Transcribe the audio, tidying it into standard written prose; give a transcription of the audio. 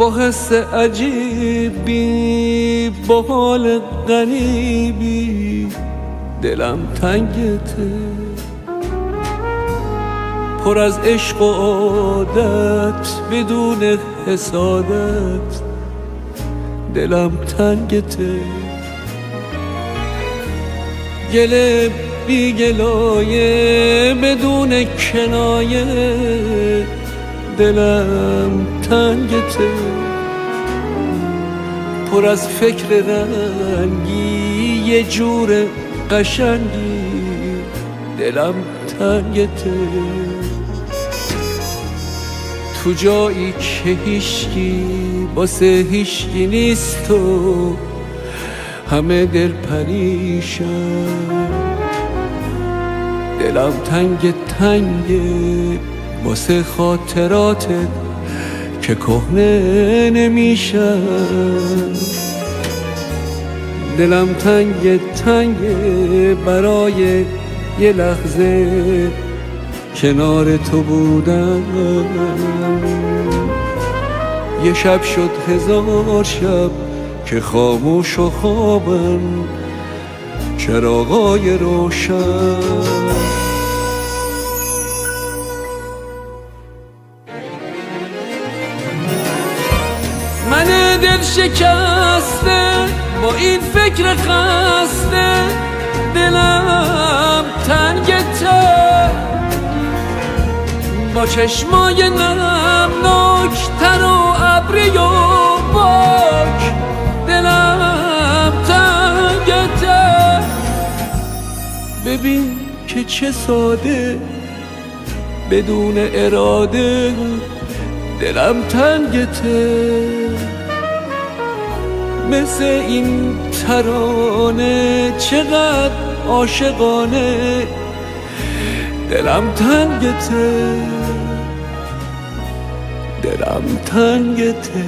با حس عجیبی، با حال غریبی دلم تنگته، پر از عشق و عادت بدون حسادت دلم تنگته، گله بی گلایه بدون کنایه دلم تنگته، پر از فکر رنگی یه جور قشنگی دلم تنگته، تو جایی که هیشکی واسه هیشکی نیست و همه دل پریشان، دلم تنگ واسه خاطراتت که کهنه نمیشن، دلم تنگ برای یه لحظه کنار تو بودم، یه شب شد 1000 شب که خاموش و خوابم چراغای روشن. من دل شکسته با این فکر خسته، دلم تنگته، با چشمای نمناک تر و ابری و باک دلم تنگته، ببین که چه ساده بدون اراده دلم تنگته، مثل این ترانه چقدر عاشقانه دلم تنگته، دلم تنگته.